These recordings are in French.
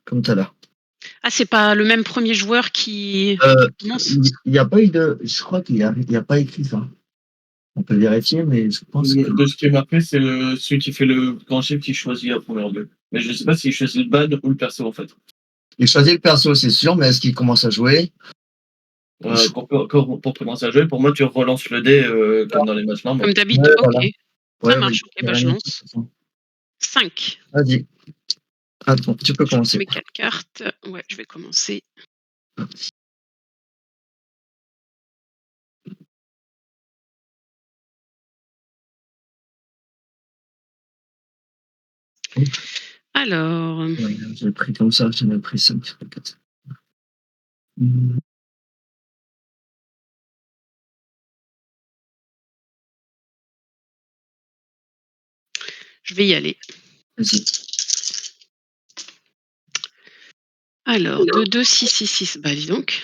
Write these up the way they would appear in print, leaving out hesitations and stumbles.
comme tout à l'heure. Ah, c'est pas le même premier joueur Euh, qui commence? il n'y a pas eu de, je crois il y a pas écrit ça. On peut vérifier, mais je pense que. De ce qui est marqué, c'est celui qui fait le grand chef qui choisit la première bulle. Mais je sais pas s'il choisit le ban ou le perso en fait. Il choisit le perso, c'est sûr, mais est-ce qu'il commence à jouer? Pour commencer à jouer, pour moi, tu relances le dé comme dans les matchs normaux. Comme d'habitude? Ouais, OK, voilà. ça Ouais, oui, marche. OK, bah, je lance. 5. Vas-y. Attends, tu peux Je prends commencer. mes 4 cartes. Ouais, je vais commencer. Alors, Ouais, j'ai pris comme ça, j'en ai pris 5. je vais y aller. Vas-y. Alors, 2, 2, 6, 6, 6. Bah, dis donc.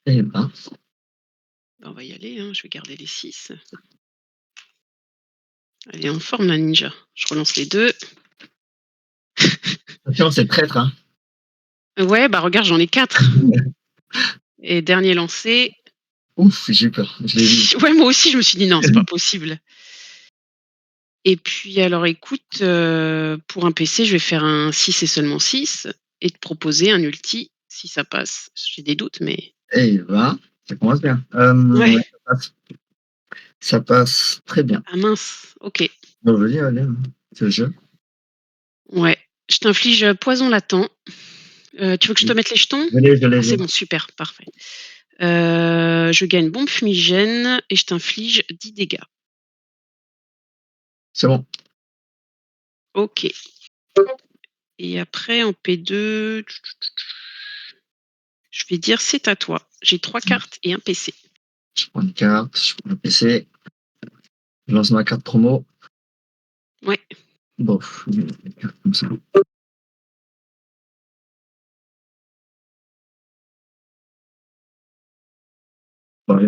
Eh ben, Bah, on va y aller, hein. Je vais garder les 6. Elle est en forme, la ninja. Je relance les 2. attention, c'est traître, hein. Ouais, bah, regarde, j'en ai 4. Et dernier lancé. Ouf, j'ai eu peur, je l'ai vu. Ouais, moi aussi, je me suis dit: «Non, c'est pas possible». Et puis alors écoute, pour un PC, je vais faire un 6 et seulement 6 et te proposer un ulti si ça passe. J'ai des doutes, mais Eh ben, ça commence bien. ouais. Ouais, ça passe. Ça passe très bien. Ah mince, OK. Bon, vas-y, allez, hein, c'est le jeu. Ouais. Je t'inflige, poison latent. Tu veux que je te mette les jetons? Je Ah l'ai, je c'est l'ai. bon, super, parfait. Je gagne bombe fumigène et je t'inflige 10 dégâts. C'est bon. OK. Et après en P2, je vais dire: «C'est à toi». J'ai 3 cartes et un PC. Je prends une carte, je prends le PC, je lance ma carte promo. Ouais. Bon, je vais mettre une carte comme ça. Ouais.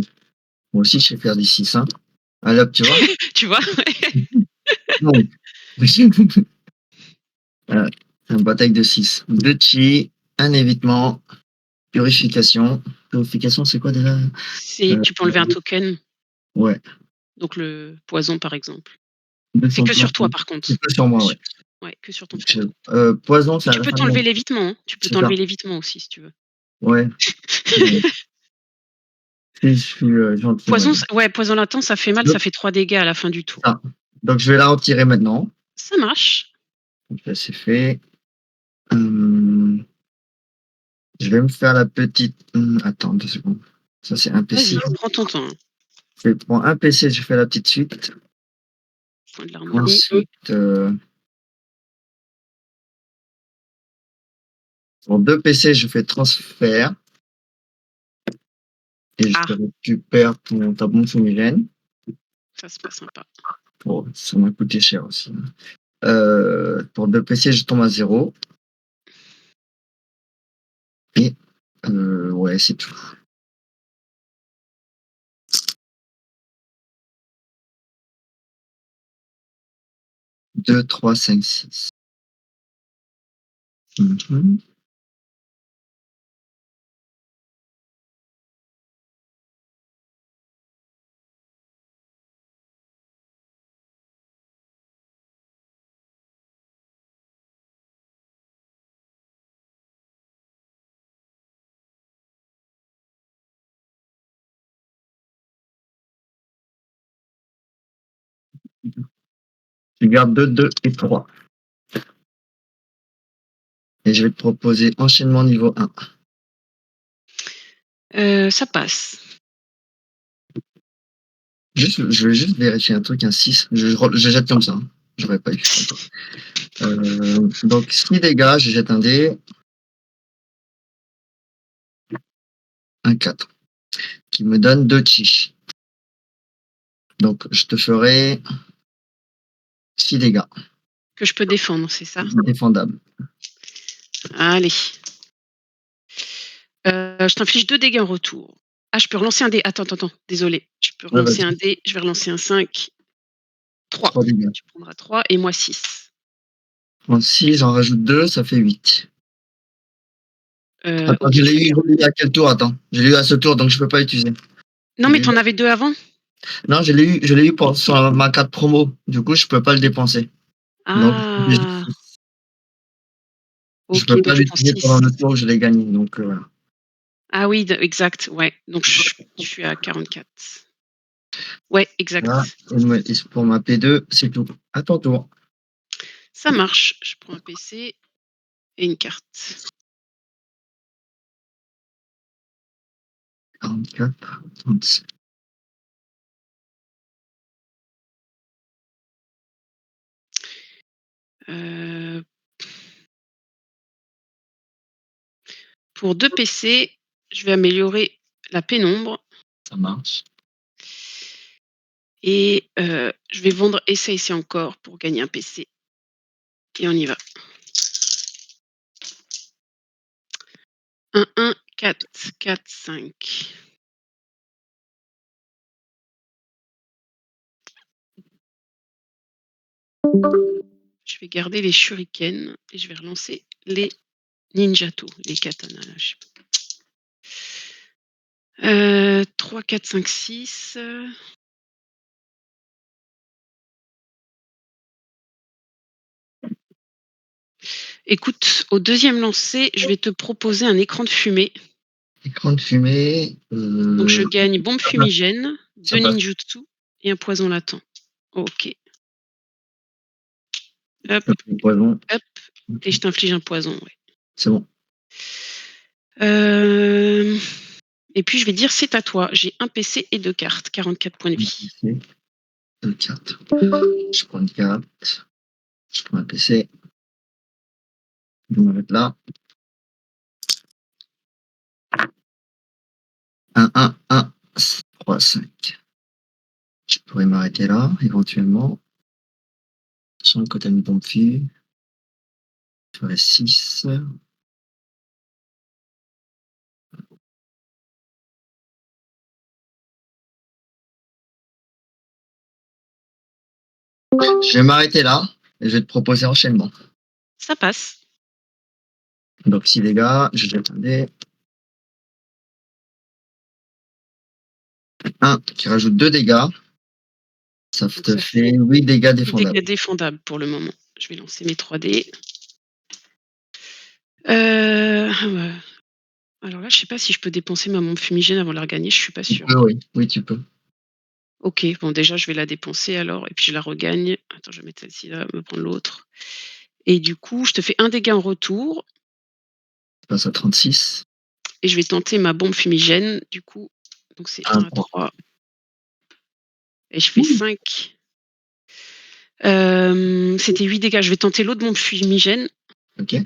Moi aussi, je sais faire des 6, hein. Allez hop, tu vois? Tu vois? Donc, voilà, une bataille de 6. 2 chi, un évitement, purification. Purification, c'est quoi déjà? C'est Euh, tu peux enlever un token, ouais, donc le poison par exemple. C'est 200 que sur plantes. toi par contre. C'est pas sur Que moi, ouais. sur Ouais, que sur ton perso. Poison, Et ça tu peux reste un. t'enlever l'évitement, hein. Tu peux C'est ça. t'enlever l'évitement aussi si tu veux. Ouais. Bon, si je suis gentil, on va Poison dire. ç Ouais, poison latent, ça fait mal, ça Donc, fait 3 dégâts à la fin du c'est tour. ça. Donc, je vais la retirer maintenant. Ça marche. Donc, là, c'est fait. Hum, je vais me faire la petite. Attends 2 secondes. Ça, c'est un PC. Vas-y, prends ton temps, hein. Je vais prendre un PC, je fais la petite suite. Point de l'harmonie. Ensuite, pour 2 PC, je fais transfert et je te Ah, récupère ta bombe fumigène. ça c'est pas sympa. Bon, ça m'a coûté cher aussi. Pour 2 PC, je tombe à 0. Et ouais, c'est tout. 2, 3, 5, 6. Mhm. Tu gardes 2, 2 et 3. Et je vais te proposer enchaînement niveau 1. Ça passe. Juste, je vais juste vérifier un truc, un 6. Je jette comme ça, hein. J'aurais pas eu. Donc 6 dégâts, je jette un dé, un 4, qui me donne 2 chi. Donc je te ferai 6 dégâts, Que je peux défendre, c'est ça? défendable. Allez. Je t'inflige 2 dégâts en retour. Ah, je peux relancer un dé. Attends, attends, attends, désolée. Je peux Ouais, relancer un vas-y, dé. Je vais relancer un 5. 3. 3 dégâts. Tu prendras 3 et moi 6. En 6, j'en rajoute 2, ça fait 8. Attends, OK, je je vais l'ai garder. eu à quel tour? Attends. Je l'ai eu à ce tour, donc je peux pas utiliser. Non, Je mais l'ai eu- tu en avais 2 avant? Non, je l'ai eu sur ma carte promo. Du coup, je peux pas le dépenser. Donc, Ah! je OK, peux bah, pas je prends l'utiliser pendant 6. le tour où je l'ai gagné. Donc, voilà. Ah oui, exact, ouais. Donc je suis à 44. Ouais, Là, exact. et pour ma P2, c'est tout. À ton tour. Ça marche. Je prends un PC et une carte. 44, 37. Euh, pour 2 PC, je vais améliorer la pénombre Ça marche. et je vais vendre essai encore pour gagner un PC. Et on y va. 1, 1, 4, 4, 5. Je vais garder les shurikens et je vais relancer les ninjato, les katanas. Là, je sais pas. 3, 4, 5, 6. Écoute, au deuxième lancer, je vais te proposer un écran de fumée. Écran de fumée. Donc je gagne bombe fumigène, Ça 2 passe. ninjutsu et un poison latent. Ok. Hop, Poison. hop. Et je t'inflige un poison, ouais. C'est bon. Et puis je vais dire c'est à toi. J'ai un PC et 2 cartes, 44 points de vie. PC, 2 cartes. Je prends une carte. Je prends un PC. Je vais me mettre là. 1, 1, 1, 3, 5. Je pourrais m'arrêter là, éventuellement. Sur le côté de bombe fille. Je ferais 6. Je vais m'arrêter là et je vais te proposer enchaînement. Ça passe. Donc 6 dégâts, je jette un dé. 1 qui rajoute 2 dégâts. Ça Donc te ça fait fait 8 dégâts 8 défendables. dégâts défendables pour le moment. Je vais lancer mes 3 dés. Ouais. Alors là, je sais pas si je peux dépenser ma bombe fumigène avant de la regagner, je suis pas Tu sûre. peux, oui. Oui, tu peux. Ok, bon déjà je vais la dépenser alors, et puis je la regagne. Attends, je vais mettre celle-ci là, me prendre l'autre. Et du coup, je te fais un dégât en retour, Je passe à 36. et je vais tenter ma bombe fumigène, du coup. Donc c'est 1 1, à 3. 3. Et je fais 5. C'était 8 dégâts. Je vais tenter l'autre bombe fumigène. Ok. Et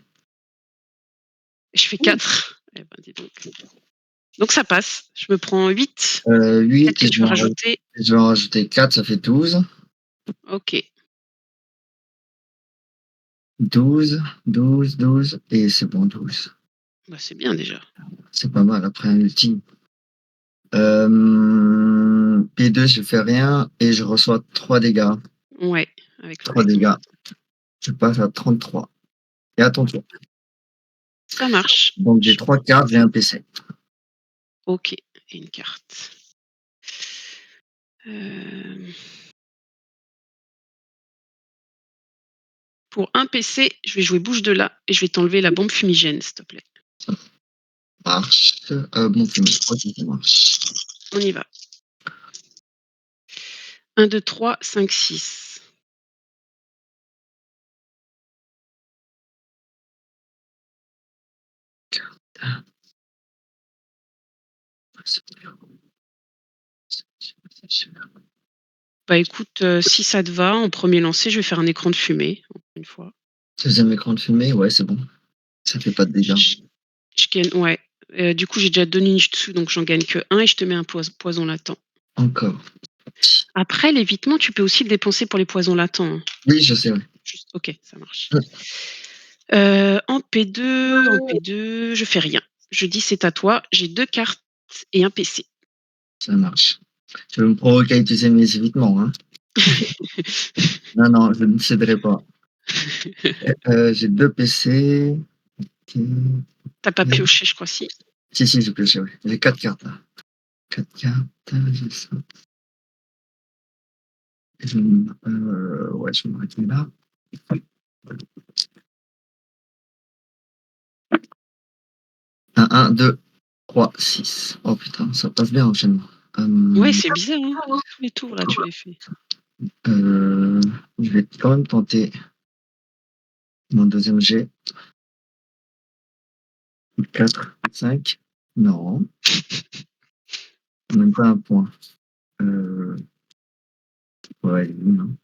je fais 4. Eh ben, dis donc. Donc ça passe. Je me prends 8. Peut-être 8, que tu veux rajouter. je vais en rajouter 4, ça fait 12. Ok. 12, 12, 12. Et c'est bon, 12. Bah, c'est bien déjà. C'est pas mal après un ultime. P2, je fais rien et je reçois 3 dégâts. Ouais, avec le 3 poison dégâts. là. Je passe à 33. Et à ton tour. Ça marche. Donc j'ai 3 cartes, j'ai un PC. Ok. Et une carte. Euh, Pour un PC, je vais jouer bouge de là et je vais t'enlever la bombe fumigène, s'il te plaît. Ça marche. Bon, tu me crois que ça marche. On y va. 1, 2, 3, 5, 6. Bah écoute, si ça te va, en premier lancer, je vais faire un écran de fumée, encore une fois. Deuxième écran de fumée, ouais, c'est bon. Ça fait pas de dégâts. Je gagne, ouais. Du coup, j'ai déjà 2 ninjutsu, donc j'en gagne que 1 et je te mets un poison latent. Encore. Après, l'évitement, tu peux aussi le dépenser pour les poisons latents, hein. Oui, je sais, ouais. Juste, ok, ça marche. En P2, je fais rien. Je dis c'est à toi. J'ai 2 cartes et un PC. Ça marche. Tu veux me provoquer à utiliser mes évitements, hein? Non, non, je ne céderai pas. J'ai 2 PC. OK. Tu pas pioché, je crois, si? Si, si, j'ai pioché, ouais. J'ai 4 cartes là. 4 cartes, j'ai ça. Ouais, je vais m'arrêter là. 1, 2, 3, 6. Oh putain, ça passe bien l'enchaînement. Ouais, Hem, c'est bizarre, hein? Tous les tours là, tu les fais. heu, je vais quand même tenter mon deuxième jet. 4, 5. Non, même pas un point. Heu, ouais, non.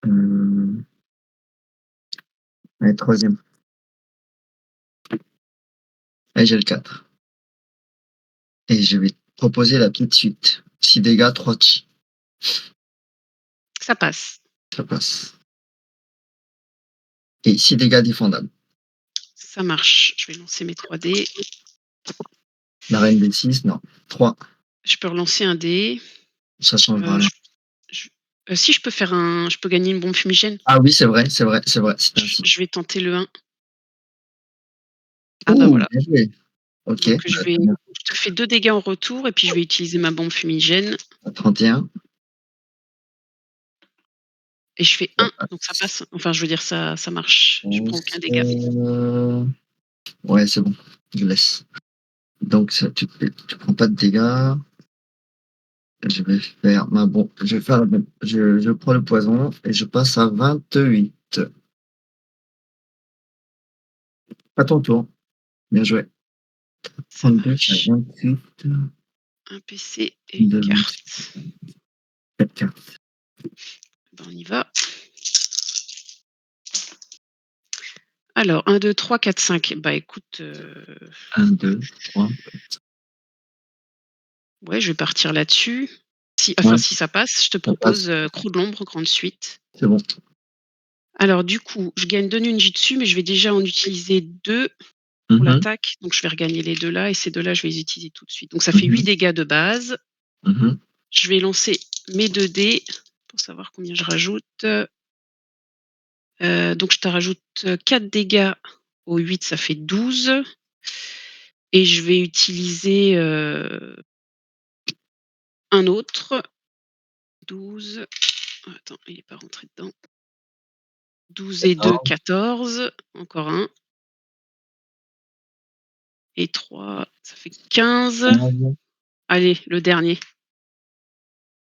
Heu, allez, 3e. Allez, j'ai le 4 et je vais proposer la petite suite. 6 dégâts, 3 chi. Ça passe. Ça passe et 6 dégâts défendables. Ça marche. Je vais lancer mes 3 dés. La reine des 6, non. 3, Je peux relancer un dé. ça changera rien. Je je si je peux gagner une bombe fumigène. Ah oui, c'est vrai, c'est vrai, c'est vrai, c'est un Je 6. je vais tenter le 1. Ah bah, Ouh, voilà. bien joué. OK, Donc bah, très bien. je te fais 2 dégâts en retour et puis je vais utiliser ma bombe fumigène 31, et je fais ça 1, donc ça passe. passe. Enfin, je veux dire ça marche. Je prends aucun dégât. Ouais, c'est bon, je laisse. Donc ça, tu prends pas de dégâts. Je vais faire ma bon, je vais faire la même. Je prends le poison et je passe à 28. À ton tour. Bien joué. Ça 32 à marche. 28, Un PC et une 2, 26, carte. 4 cartes. Ben, on y va. Alors 1, 2, 3, 4, 5. Bah, écoute, 1, 2, 3. ouais, je vais partir là-dessus. Ouais, Si ça passe, je te ça passe. propose, Croc de l'ombre, grande suite. C'est bon. Alors du coup, je gagne 2 ninjutsu, mais je vais déjà en utiliser 2 pour Mmh mh. l'attaque. Donc je vais regagner les 2 là et ces 2 là, je vais les utiliser tout de suite. Donc ça fait 8 Mmh. dégâts de base. Mmh. Je vais lancer mes 2 dés pour savoir combien je rajoute. Donc je te rajoute, 4 dégâts au 8, ça fait 12 et je vais utiliser, un autre 12. Attends, il est pas rentré dedans. 12 et 2, D'accord. 14. Encore un et 3, ça fait 15. Allez, le dernier.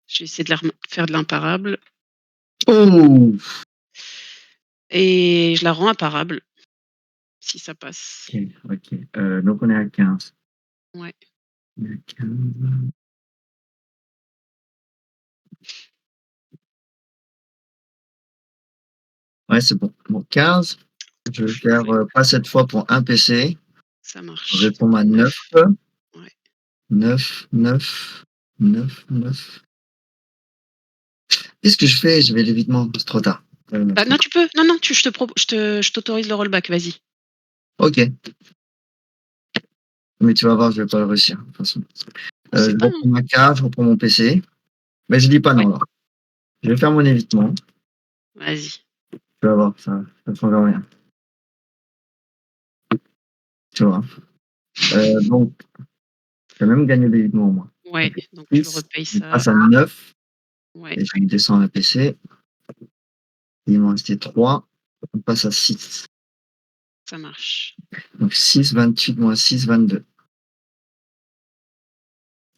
Je vais essayer de faire de l'imparable Oh! et je la rends imparable, si ça passe. OK, OK. Donc on est à 15. Ouais. On est à 15. Ouais, c'est bon. Bon, 15. Je vais faire, Ouais, pas cette fois pour un PC. ça Je marche. tombe à 9. 9. Ouais. 9, 9, 9, 9. Qu'est-ce que je fais? Je vais l'évitement, c'est trop tard. Bah, Trop non, tard. tu peux. Non, non, tu je t'autorise le rollback, vas-y. OK, mais tu vas voir, je vais pas le réussir, de toute façon. On sait Je pas, hein. reprends ma carte, je reprends mon PC, mais je dis pas Ouais, non, là. Je vais faire mon évitement, vas-y. tu vas voir, ça change rien, tu vois? Donc j'ai même gagné l'évitement, moi. Ça Ouais, fait donc tu le 6, repayes on ça. passe à 9 Ouais, et je descends un PC. Il m'en restait 3, on passe à 6. ça marche. Donc 6, 28 moins 6, 22.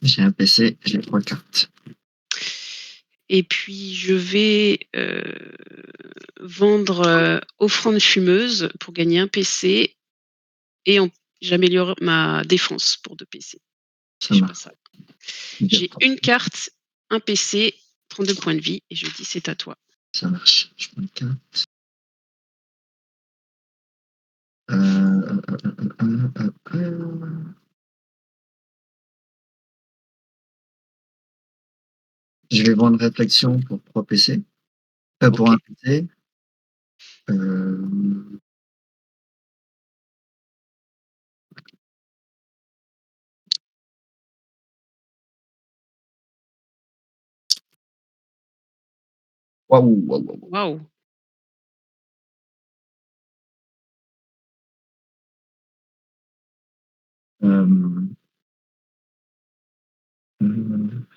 J'ai un PC, j'ai 3 cartes. Et puis je vais, vendre, offrande fumeuse pour gagner un PC et j'améliore ma défense pour 2 PC. Ça Si je marche. passe ça. Bien, J'ai une carte, un PC, 32 points de vie et je dis: «C'est à toi». ça marche. Je prends une carte. Je vais vendre réflexion pour 3 PC, pour OK. un PC. Hem, Waouh, waouh, waouh. Waouh! Hem, heu,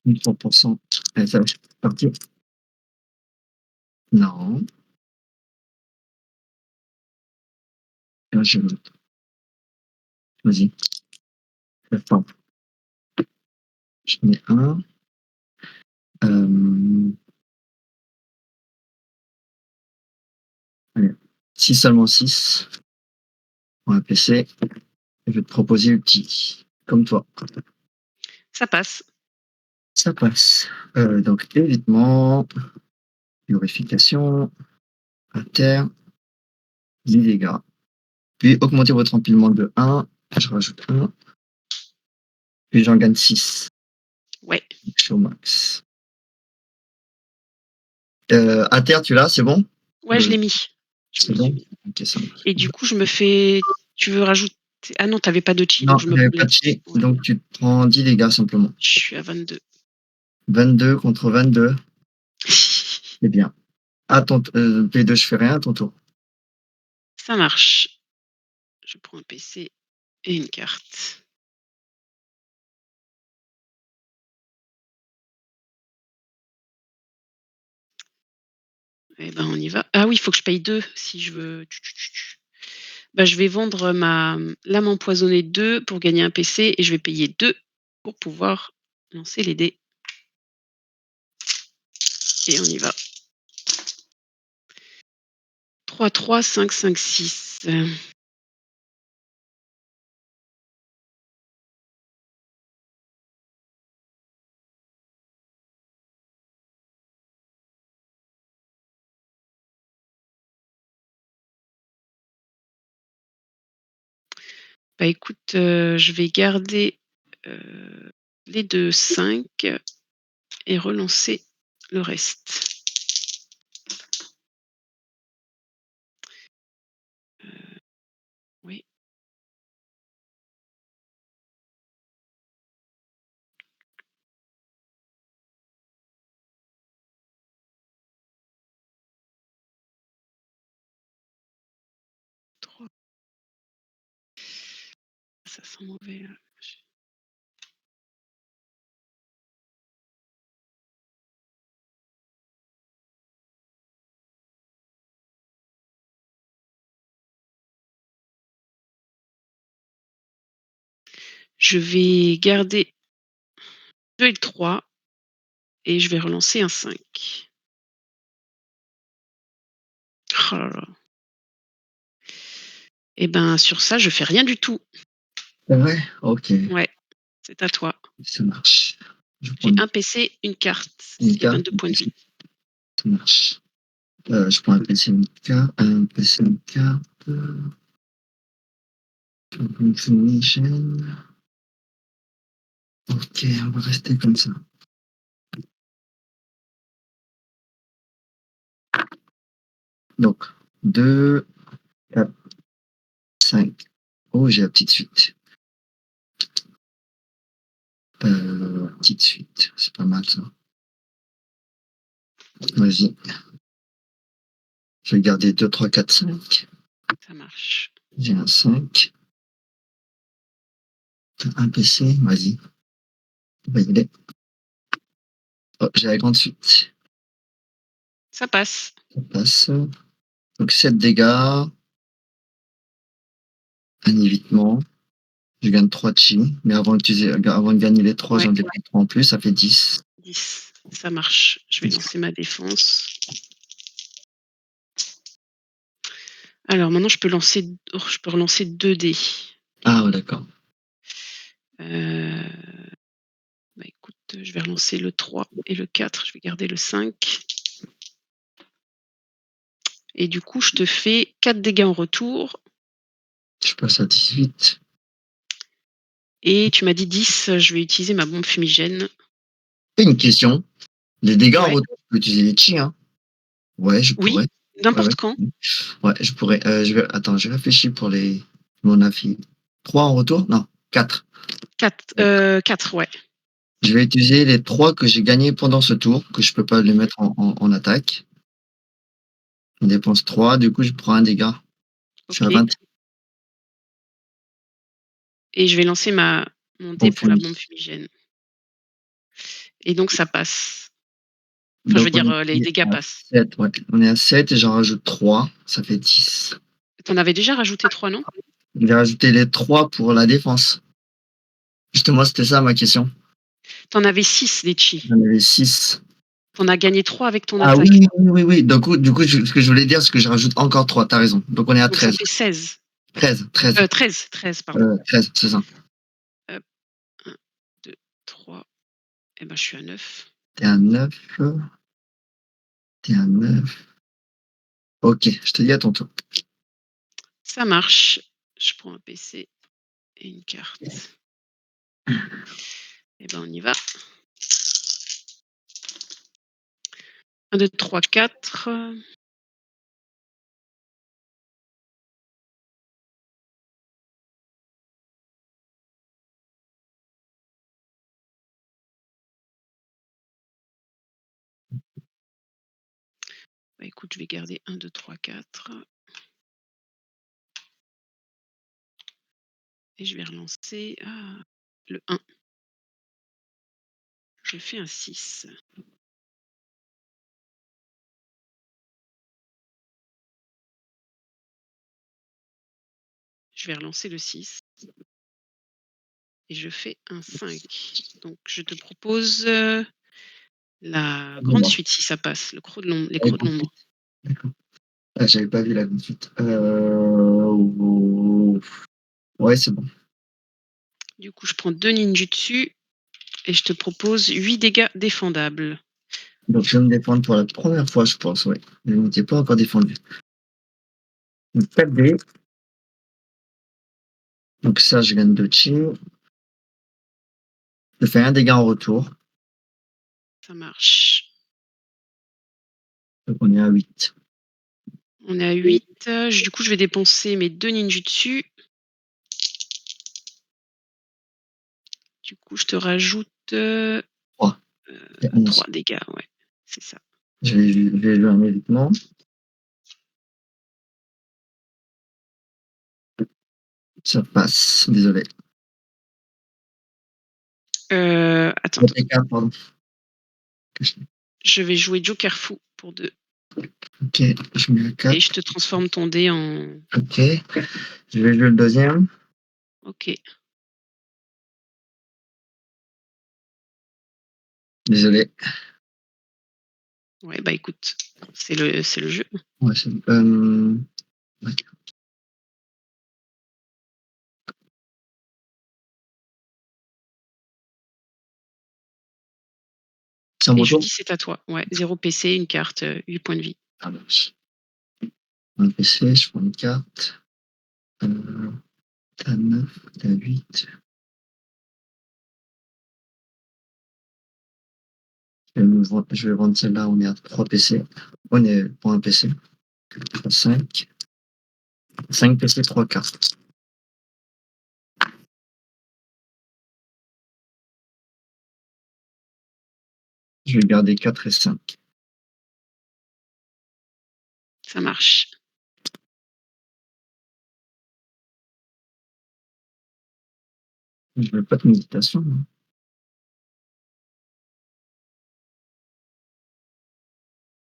1300. Allez, ça va, c'est parti. Non, là, vas-y, attends, j'en ai un. Hem, allez, si seulement 6 pour un PC, je vais te proposer Ulti, comme toi. Ça passe. Ça passe. Donc évitement, purification, inter, 10 dégâts. Puis augmentez votre empilement de 1, je rajoute 1, puis j'en gagne 6. Ouais. Je suis au max. Inter, tu l'as, c'est bon? Ouais, je l'ai mis. Je C'est me suis bon? mis. OK, ça marche. Et du coup, je me fais tu veux rajouter ah non, tu avais pas de chi, Non, donc je me j'avais prends pas les de chi, ouais. donc tu te prends 10 dégâts simplement. Je suis à 22. 22 contre 22, c'est bien. À ton P2, je fais rien, à ton tour. Ça marche. Je prends un PC et une carte. Eh ben, on y va. Ah oui, il faut que je paye 2 si je veux bah, je vais vendre ma lame empoisonnée 2 pour gagner un PC et je vais payer 2 pour pouvoir lancer les dés et on y va. 3, 3, 5, 5, 6. Bah, écoute, je vais garder, les 2 5 et relancer le reste. Oui. Trois. Ça sent mauvais, là. Je vais garder 2 et le 3 et je vais relancer un 5. Oh là là. Et ben, sur ça, je fais rien du tout. C'est vrai? OK, Ouais, c'est à toi. ça marche. Je J'ai prends un PC, une carte une et carte, 22 points de vie. ça marche. Je prends un PC, un PC, une carte, Information. OK, on va rester comme ça. Donc 2, 4, 5. Oh, j'ai la petite suite. Petite suite, c'est pas mal ça. Vas-y. Je vais garder 2, 3, 4, 5. Ça marche. J'ai un 5. Un PC, vas-y. On va y aller. Oh, j'ai la grande suite. Ça passe. Ça passe. Donc 7 dégâts. Un évitement. Je gagne 3 de chi. Mais avant de gagner les 3, Ouais, j'en dépense 3 en plus. Ça fait 10. 10. Ça marche. Je vais lancer ma défense. Alors maintenant, je peux relancer 2 dés. Ah, ouais, d'accord. Bah, écoute, je vais relancer le 3 et le 4. Je vais garder le 5. Et du coup, je te fais 4 dégâts en retour. Je passe à 18. Et tu m'as dit 10. Je vais utiliser ma bombe fumigène. Une question. Les dégâts en Ouais. retour, je peux utiliser les chi, hein? Ouais, je Oui, pourrais. Ouais, ouais. n'importe quand. Ouais, je pourrais. Attends, j'ai réfléchi pour les. On a fait 3 en retour? Non, 4. 4, 4, ouais. Je vais utiliser les 3 que j'ai gagnés pendant ce tour, que je peux pas les mettre en attaque. On dépense 3, du coup, je prends un dégât. Je suis à OK 20 et je vais lancer mon dé points pour la fumés. bombe fumigène et donc ça passe. Enfin, je Donc veux on dire, les est dégâts à passent. 7, ouais. On est à 7 et j'en rajoute 3, ça fait 10. Tu en avais déjà rajouté 3, non? Je vais rajouter les 3 pour la défense. Justement, c'était ça ma question. Tu en avais 6 des chi. J'en avais 6. Tu en as gagné 3 avec ton Ah oui, attaque. oui, oui, oui, oui. Du coup, ce que je voulais dire, c'est que je rajoute encore 3. T'as raison. Donc on est à Donc ça 13. fait 16. 13, 13. 13, pardon. 13, c'est ça. Hop, 1, 2, 3 et ben, je suis à 9. T'es à 9. T'es à 9. Ok, je te dis à ton tour. Ça marche. Je prends un PC et une carte. Et ben, on y va. 1, 2, 3, 4. Bah, écoute, je vais garder 1, 2, 3, 4 et je vais relancer, le 1. Je fais un 6. Je vais relancer le 6 et je fais un 5. Donc je te propose, la grande Dis-moi. suite si ça passe, les Allez, crocs de coupe. l'ombre. D'accord. Ah, j'avais pas vu la suite. Ouais, c'est bon. Du coup, je prends 2 ninjutsu et je te propose 8 dégâts défendables. Donc je vais me défendre pour la première fois, je pense, ouais. Je ne m'étais pas encore défendu. Donc 4 dés. Donc ça, je gagne 2 chi. Je fais un dégât en retour. Ça marche. Donc on est à 8. On est à 8. Du coup, je vais dépenser mes 2 ninjutsu. Du coup, je te rajoute, 3. Et 11. 3 dégâts, ouais, c'est ça. Je vais jouer un évitement. Ça passe, désolé. Attends, Votre carte, pardon. je vais jouer Joker fou pour 2 Ok, je mets un 4. et je te transforme ton dé en Ok, je vais jouer le deuxième. OK. Désolé. Ouais, bah, écoute, c'est le jeu. Ouais, ouais. C'est à Et mon je tour? dis: «C'est à toi». Ouais, 0 PC, une carte, 8 points de vie. Ah mince. Un PC, je prends une carte. T'as 9, t'as 8. Je vais vendre celle-là, on est à 3 PC. On est pour un PC. 5. 5 PC, 3 cartes. Je vais garder 4 et 5. Ça marche. Je veux pas de méditation, moi.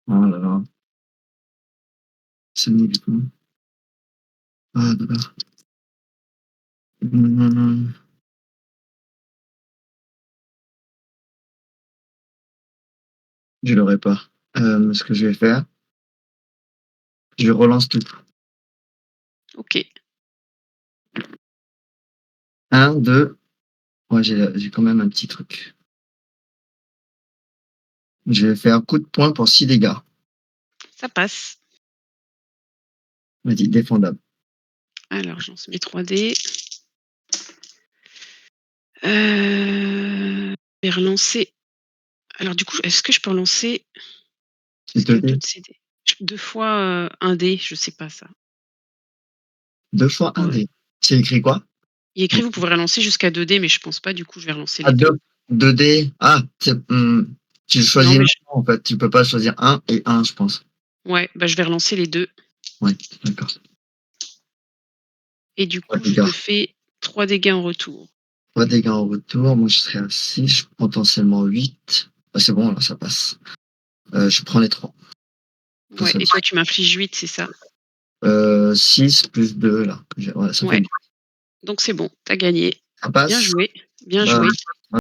Oh là là. C'est uniquement. Ah là là. Mmh. Je l'aurai pas. Ce que je vais faire, je relance tout. OK. 1, 2. Ouais, j'ai quand même un petit truc. Je vais faire coup de poing pour 6 dégâts. Ça passe. Vas-y, défendable. Alors, je lance mes 3 dés. Je vais relancer. Alors du coup, est-ce que je peux relancer C'est parce que 2 2 dés. de ces dés 2 fois, 1 dé, je sais pas ça. 2 fois 1 Ouais. dé. C'est écrit quoi? Il est écrit: «Vous pouvez relancer jusqu'à 2 dés», mais je pense pas, du coup, je vais relancer Ah les 2. 2. 2 dés. Ah, tu Non, choisis mais maintenant, en fait. Tu peux pas choisir 1 et 1, je pense. ouais, bah, je vais relancer les 2 Ouais, d'accord. et du 3 coup, je dégâts. te fais 3 dégâts en retour. 3 dégâts en retour. Moi, je serai à 6, potentiellement 8. Ah, c'est bon, là, ça passe. Je prends les 3. Toi, Ouais ça et toi, tu m'infliges 8, c'est ça? 6 plus 2, là. Voilà, ça fait Ouais, 10. donc c'est bon, tu as gagné. Ça Bien passe? joué, bien Bah, joué.